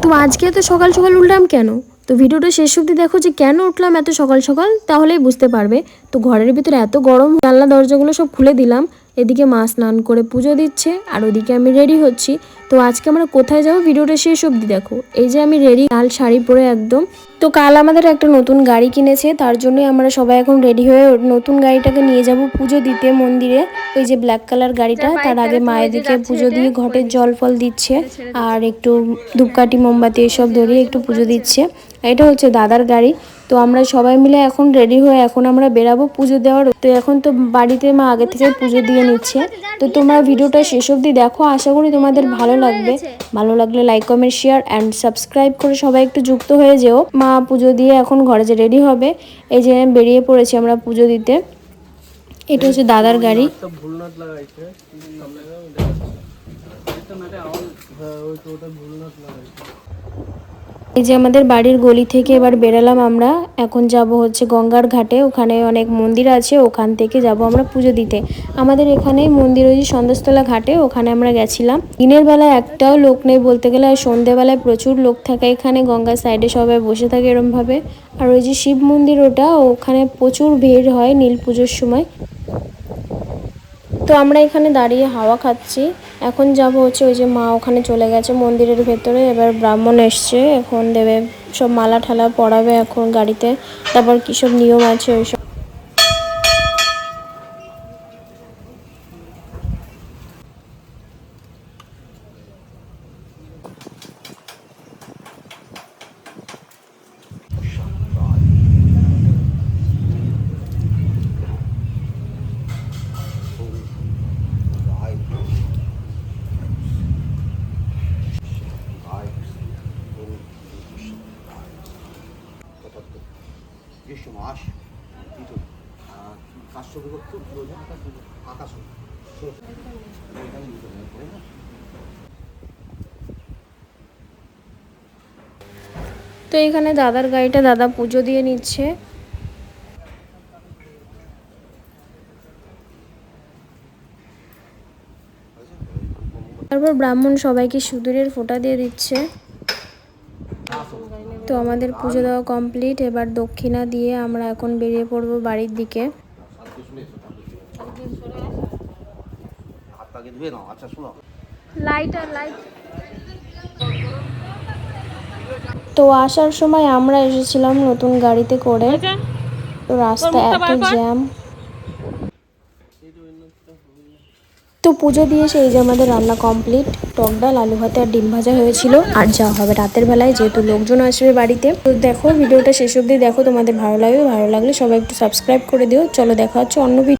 তো আজকে এত সকাল সকাল উঠলাম কেন? তো ভিডিওটা শেষ অবধি দেখো যে কেন উঠলাম এত সকাল সকাল, তাহলেই বুঝতে পারবে। তো ঘরের ভিতরে এত গরম, জানলা দরজাগুলো সব খুলে দিলাম। এদিকে মা স্নান করে পুজো দিচ্ছে আর ওদিকে আমি রেডি হচ্ছি। তো আজকে আমরা কোথায় যাবো ভিডিওটা শেষ অবধি দেখো। এই যে আমি রেডি, লাল শাড়ি পরে একদম। তো কাল আমাদের একটা নতুন গাড়ি কিনেছে, তার জন্যই আমরা সবাই এখন রেডি হয়ে নতুন গাড়িটাকে নিয়ে যাব পুজো দিতে মন্দিরে। ওই যে ব্ল্যাক কালার গাড়িটা, তার আগে মায়ের দিকে পুজো দিয়ে ঘটের জল ফল দিচ্ছে আর একটু ধূপকাঠি মোমবাতি এসব ধরিয়ে একটু পুজো দিচ্ছে। এটা হচ্ছে দাদার গাড়ি। তো আমরা সবাই মিলে এখন রেডি হয়ে এখন আমরা বেরাবো পুজো দেওয়ার। তো এখন তো বাড়িতে মা আগে থেকে পুজো দিয়ে নিচ্ছে। তো তোমরা ভিডিওটা শেষ অবধি দেখো, আশা করি তোমাদের ভালো লাগবে। ভালো লাগলে like comment share and subscribe করে সবাই একটু যুক্ত হয়ে যেও। মা পুজো দিয়ে এখন ঘরে যে রেডি হবে, এই যে বেরিয়ে পড়েছি আমরা পুজো দিতে। এটা হচ্ছে দাদার গাড়ি। এই যে আমাদের বাড়ির গলি থেকে এবার বেরালাম আমরা। এখন যাব হচ্ছে গঙ্গার ঘাটে, ওখানে অনেক মন্দির আছে, ওখান থেকে যাব আমরা পুজো দিতে। আমাদের এখানে মন্দির ওই সন্দেশতলা ঘাটে, ওখানে আমরা গেছিলাম। দিনের বেলায় একটাও লোক নেই বলতে গেলে, আর সন্ধ্যেবেলায় প্রচুর লোক থাকে এখানে। গঙ্গার সাইডে সবাই বসে থাকে এরমভাবে। আর ওই যে শিব মন্দির, ওটা ওখানে প্রচুর ভিড় হয় নীল পুজোর সময়। তো আমরা এখানে দাঁড়িয়ে হাওয়া খাচ্ছি। এখন যাব হচ্ছে ওই যে মা ওখানে চলে গেছে মন্দিরের ভেতরে। এবার ব্রাহ্মণ এসছে, এখন দেবে সব মালা ঠালা পরাবে এখন গাড়িতে। তারপর কী সব নিয়ম আছে ওইসব। তো এখানে দাদার গাড়িটা দাদা পুজো দিয়ে নিচ্ছে। তারপর ব্রাহ্মণ সবাইকে সিঁদুরের ফোঁটা দিয়ে দিচ্ছে। তো আমাদের পুজো দেওয়া কমপ্লিট। এবার দক্ষিণা দিয়ে আমরা এখন বেরিয়ে পড়বো বাড়ির দিকে। তো আসার সময় আমরা এসেছিলাম নতুন গাড়িতে করে। তো রাস্তা এত জ্যাম। তো পুজো দিয়ে সেই যে আমাদের রান্না কমপ্লিট। টক ডাল, আলু ভাতে আর ডিম ভাজা হয়েছিল। আর যা হবে রাতের বেলায়, যেহেতু লোকজন আসবে বাড়িতে। তো দেখো ভিডিওটা শেষ অবধি দেখো, তোমাদের ভালো লাগবে। ভালো লাগলে সবাই একটু সাবস্ক্রাইব করে দিও। চলো দেখা হচ্ছে অন্য ভিডিও।